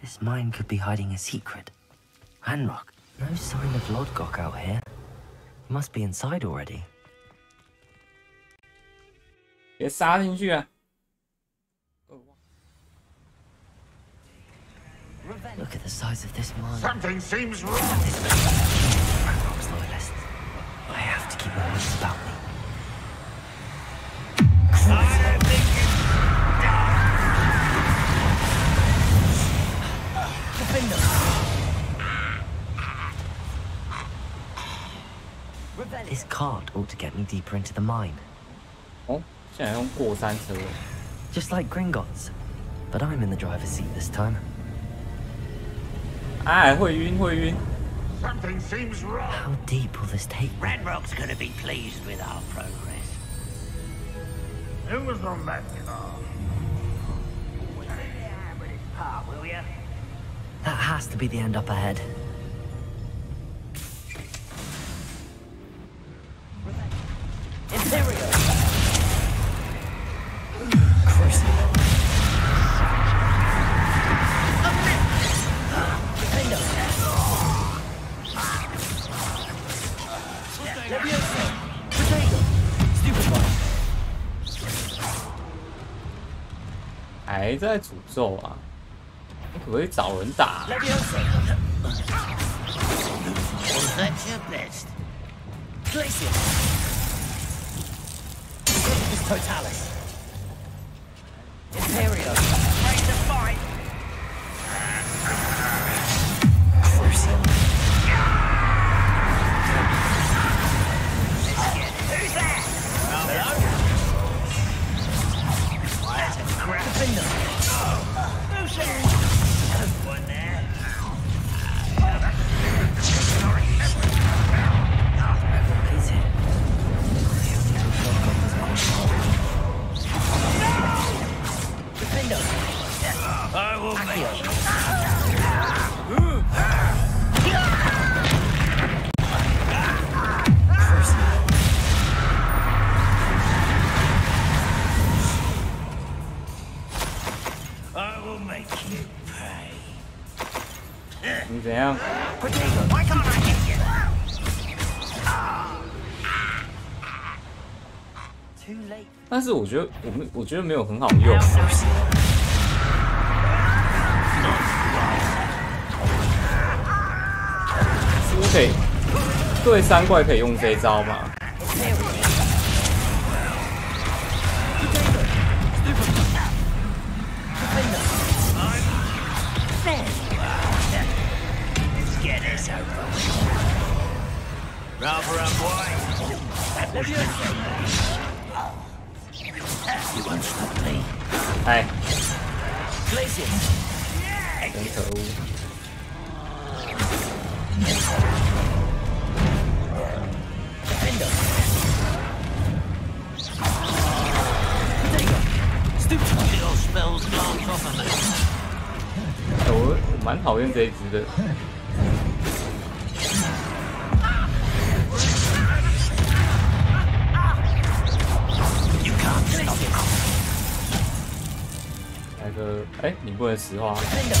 This mine could be hiding a secret. Ranrock, no sign of Lodgok out here. He must be inside already. 别杀进去啊！ Look at the size of this mine. Something seems wrong. Ranrock's loyalists. I have to keep my wits about me. This cart ought to get me deeper into the mine. 哦，现在用过山车。 Just like Gringotts, but I'm in the driver's seat this time. 哎，会晕，会晕。 Something seems wrong. How deep will this take me? Ranrock's gonna be pleased with our progress. Who was on that car? With his part, will ya? That has to be the end up ahead. Imperial! Crucible. Defender! Leviosa! Potato! Stupid one! 还在诅咒啊！你可不可以找人打？ Leviosa! Was that your best? Glacier! This Totalis! Imperial! Ready to fight! Crucible. Who's that? Hello? Where's a crap? Defender! Who's that? There's one there. What is it? Defender! I will make you. I will make you pay. 你怎样？ Potato, why can't I hit you? Too late. 但是我觉得我觉得没有很好用。是不是可以对三怪可以用这一招吗？ Get us over. Rather unwise. You won't stop me. 哎， Glacier. 真可恶！ Defender. Potato. Stupid. Little spells glance off of me. 我蛮讨厌这一只的。 You can't stop it. 来个，哎，你不能石化。 Defender.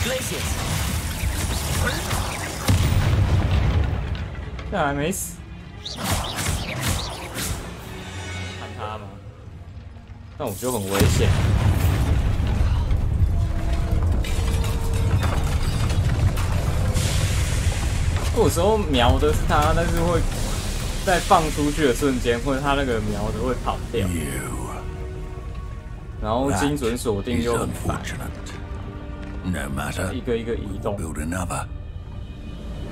Glaciers. 这还没死，看他吗？但我觉得很危险。有时候瞄的是他，但是会在放出去的瞬间，或者他那个瞄的会跑掉，然后精准锁定又很烦， No matter. 一个一个移动。 Build another.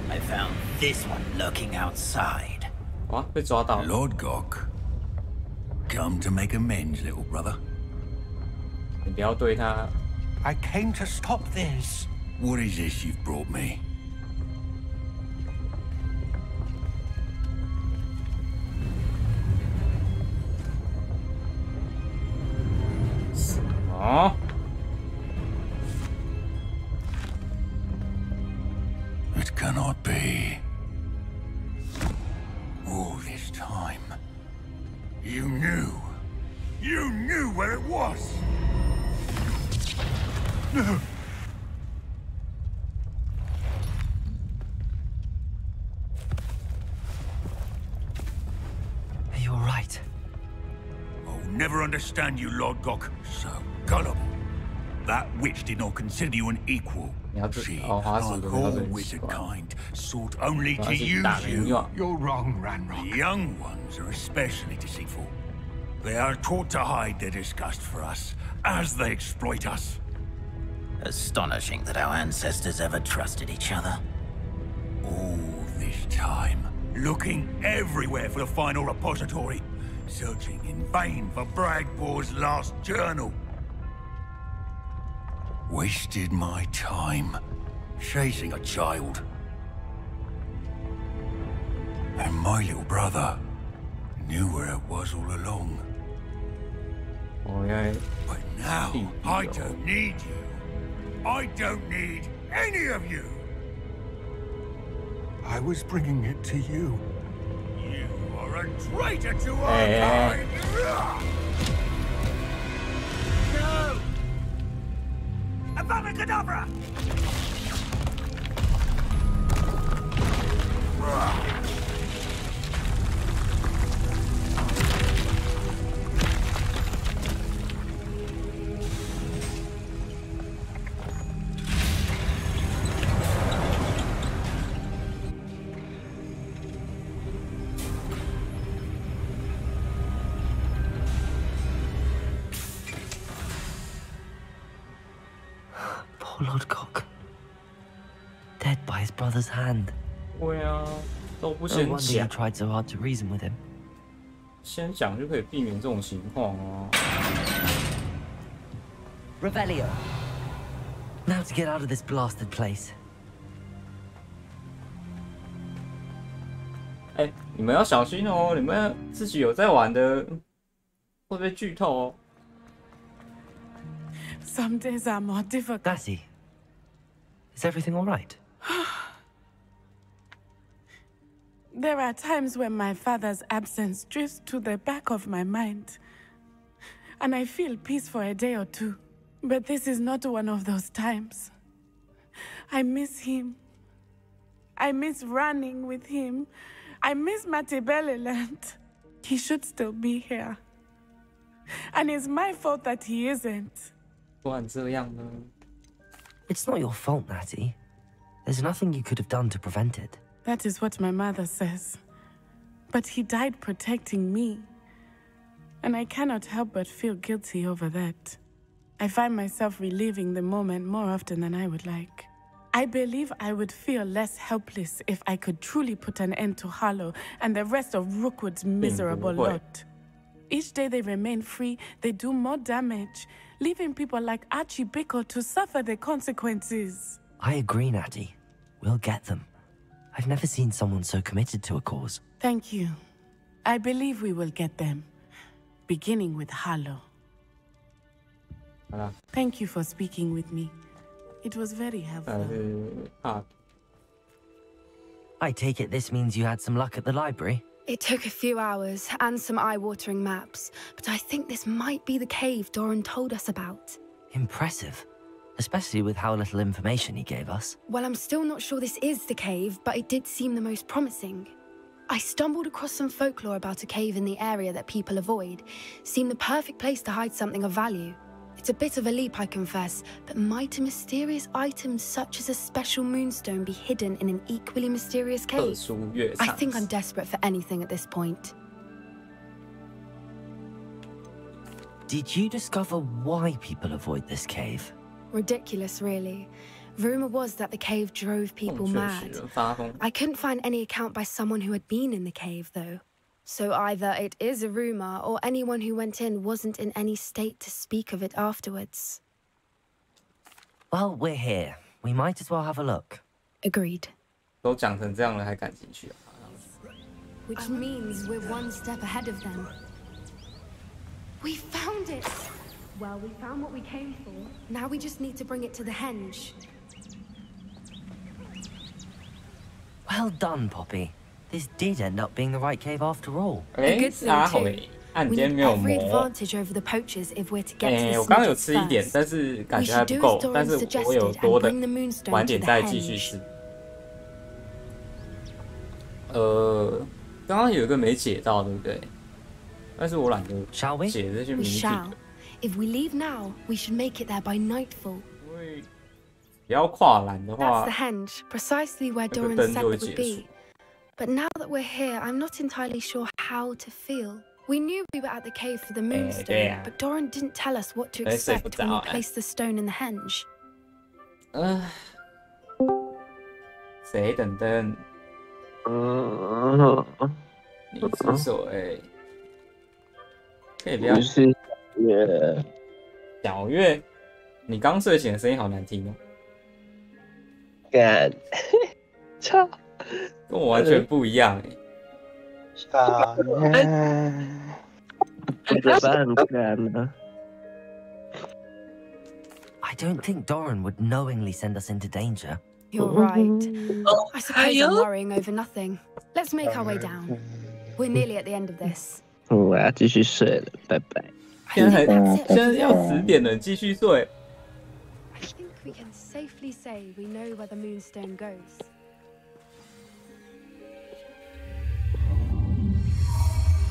I found this one lurking outside. 哇，被抓到了！ Lord Gok. Come to make amends, little brother. 你不要对他。 I came to stop this. What is this you've brought me? 什么？ It cannot be. You knew. You knew where it was. No. Are you all right? I'll never understand you, Lord Gok. So gullible. That witch did not consider you an equal. She, like all wizard kind, sought only to use you. You're wrong, Ranrock. The young ones are especially deceitful. They are taught to hide their disgust for us, as they exploit us. Astonishing that our ancestors ever trusted each other. All this time, looking everywhere for the final repository, searching in vain for Bragbor's last journal. Wasted my time chasing a child. And my little brother knew where it was all along. But now, I don't need you. I don't need any of you. I was bringing it to you. You are a traitor to our kind! No! Avada Kedavra! Poor Lord Gok. Dead by his brother's hand. 对啊，都不 No 先 wonder you 讲， tried so hard to reason with him. 先讲就可以避免这种情况啊。 Revelio. Now to get out of this blasted place. 哎，你们要小心哦，你们自己有在玩的，会被剧透哦。 Some days are more difficult. Lassie, is everything all right? There are times when my father's absence drifts to the back of my mind, and I feel peace for a day or two. But this is not one of those times. I miss him. I miss running with him. I miss Matibeleland. He should still be here. And it's my fault that he isn't. 不然这样呢？ It's not your fault, Natty. There's nothing you could have done to prevent it. That is what my mother says. But he died protecting me. And I cannot help but feel guilty over that. I find myself reliving the moment more often than I would like. I believe I would feel less helpless if I could truly put an end to Harlow and the rest of Rookwood's miserable lot. Each day they remain free, they do more damage, leaving people like Archie Bickle to suffer the consequences. I agree, Natty. We'll get them. I've never seen someone so committed to a cause. Thank you. I believe we will get them, beginning with Harlow. Thank you for speaking with me. It was very helpful. I take it this means you had some luck at the library? It took a few hours and some eye-watering maps, but I think this might be the cave Doran told us about. Impressive. Especially with how little information he gave us. Well, I'm still not sure this is the cave, but it did seem the most promising. I stumbled across some folklore about a cave in the area that people avoid. Seemed the perfect place to hide something of value. It's a bit of a leap, I confess, but might a mysterious item such as a special moonstone be hidden in an equally mysterious cave? I think I'm desperate for anything at this point. Did you discover why people avoid this cave? Ridiculous, really. Rumor was that the cave drove people mad. I couldn't find any account by someone who had been in the cave, though. So either it is a rumor, or anyone who went in wasn't in any state to speak of it afterwards. Well, we're here. We might as well have a look. Agreed. 都讲成这样了，还敢进去啊？ Which means we're one step ahead of them. We found it! Well, we found what we came for. Now we just need to bring it to the henge. Well done, Poppy. This did end up being the right cave after all. A good thing, too. 暗间没有磨。我刚刚有吃一点，但是感觉还不够，但是我有多的，晚点再继续吃。刚刚有一个没解到，对不对？但是我懒得解这些谜题。If we leave now, we should make it there by nightfall. 因为不要跨栏的话 ，That's the henge, precisely where Doran said it would be. But now that we're here, I'm not entirely sure how to feel. We knew we were at the cave for the moonstone, but Doran didn't tell us what to expect when we placed the stone in the henge. 谁等等？你出手可以不要。小月，你刚睡醒的声音好难听哦。干，操，跟我完全不一样小月，怎么办呢？ I don't think Doran would knowingly send us into danger. You're right. I suppose I'm worrying over nothing. Let's make our way down. We're nearly at the end of this. 我要继续睡了，拜拜。现在要10点了，继续睡。I think we can safely say we know where the moonstone goes.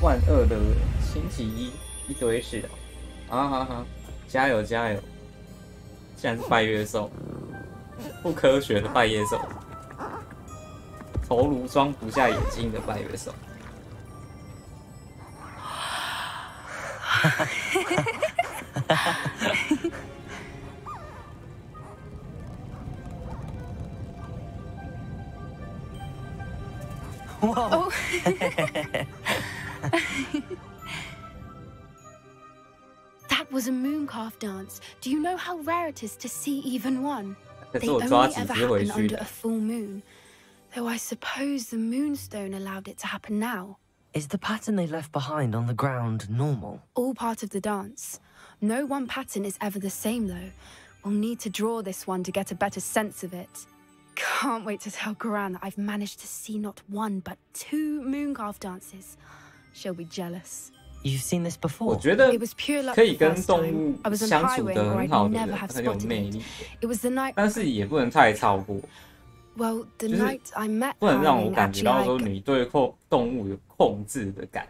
万恶的星期一堆事啊！好，加油！竟然是拜月兽，不科学的拜月兽，头颅装不下眼睛的拜月兽。Whoa. That was a mooncalf dance. Do you know how rare it is to see even one? 可 They 是我 only 抓几 ever 只回 happen 去 under a full moon. Though I suppose the moonstone allowed it to happen now. Is the pattern they left behind on the ground normal? All part of the dance. No one pattern is ever the same, though. We'll need to draw this one to get a better sense of it. Can't wait to tell Gran that I've managed to see not one, but 2 mooncalf dances. She'll be jealous. You've seen this 我 before? 觉得 It was pure luck 可以 the 跟 first 动 time. 物 I was on 相处 highway 得 or 很 I'd 好的 never 人 have 很有 spotted 魅 it. 力， It was the night. 但是也不能太超过， Well, the 就是 night I met 不能让我 Highwing, 感觉 actually, 到 I 说你对动物有控制的感。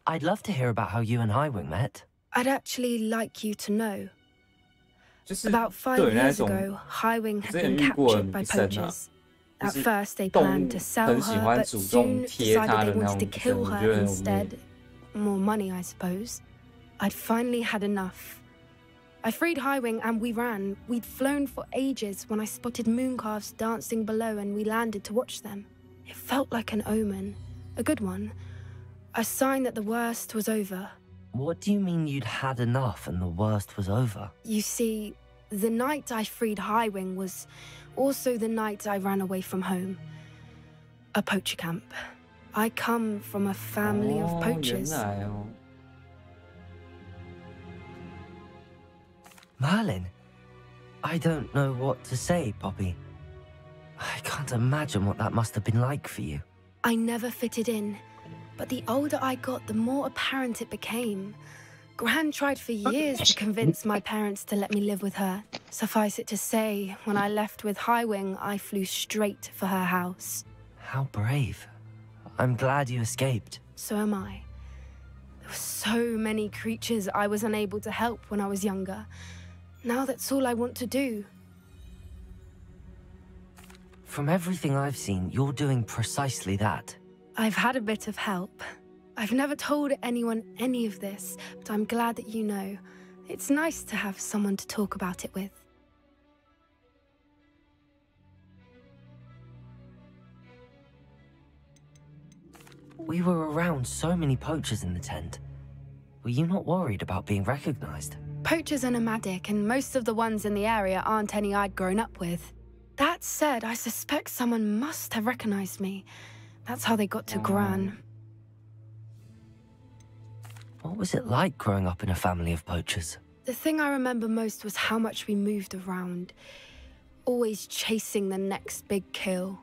I'd love to hear about how you and Highwing met. I'd actually like you to know. 就是 About 5对那 years 种 ago, Highwing 我 had 之前 been 遇过的 captured by 女生啊， poachers. 就 At 是 first, they 动 planned 物 to sell 很喜 her, 欢 but 主动 soon 贴 decided 她 they 的那 wanted 种 to 女生， kill 我 her 觉得很无 instead. 语。 More money, I suppose. I'd finally had enough. I freed Highwing and we ran. We'd flown for ages when I spotted mooncalves dancing below and we landed to watch them. It felt like an omen. A good one. A sign that the worst was over. What do you mean you'd had enough and the worst was over? You see, the night I freed Highwing was also the night I ran away from home. A poacher camp. I come from a family of 原 poachers. 来哦， Merlin? I don't know what to say, Poppy. I can't imagine what that must have been like for you. I never fitted in, but the older I got, the more apparent it became. Gran tried for years to convince my parents to let me live with her. Suffice it to say, when I left with Highwing, I flew straight for her house. How brave. I'm glad you escaped. So am I. There were so many creatures I was unable to help when I was younger. Now that's all I want to do. From everything I've seen, you're doing precisely that. I've had a bit of help. I've never told anyone any of this, but I'm glad that you know. It's nice to have someone to talk about it with. We were around so many poachers in the tent. Were you not worried about being recognized? Poachers are nomadic, and most of the ones in the area aren't any I'd grown up with. That said, I suspect someone must have recognized me. That's how they got to Gran. What was it like growing up in a family of poachers? The thing I remember most was how much we moved around, always chasing the next big kill.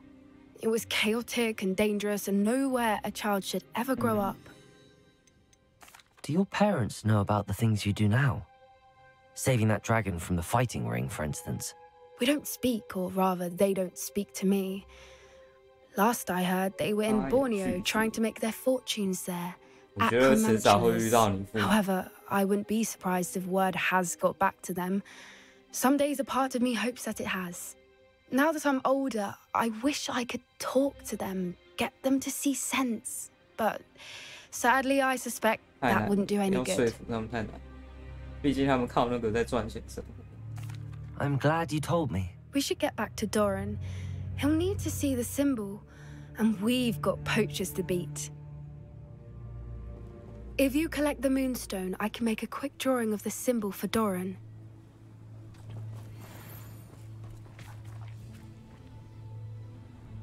It was chaotic and dangerous and nowhere a child should ever grow up. Do your parents know about the things you do now? Saving that dragon from the fighting ring, for instance. We don't speak, or rather, they don't speak to me. Last I heard, they were in Borneo trying to make their fortunes there. However, I wouldn't be surprised if word has got back to them. Some days a part of me hopes that it has. Now that I'm older, I wish I could talk to them, get them to see sense. But sadly, I suspect that wouldn't do any good. I'm glad you told me. We should get back to Doran. He'll need to see the symbol, and we've got poachers to beat. If you collect the moonstone, I can make a quick drawing of the symbol for Doran.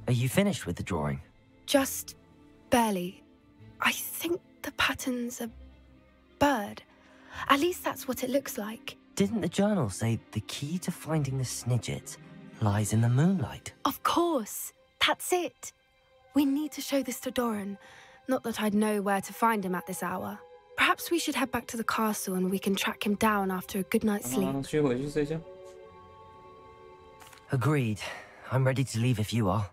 Are you finished with the drawing? Just barely. I think the pattern's a bird. At least that's what it looks like. Didn't the journal say the key to finding the Snidget lies in the moonlight? Of course. That's it. We need to show this to Doran. Not that I'd know where to find him at this hour. Perhaps we should head back to the castle and we can track him down after a good night's sleep. Agreed. I'm ready to leave if you are.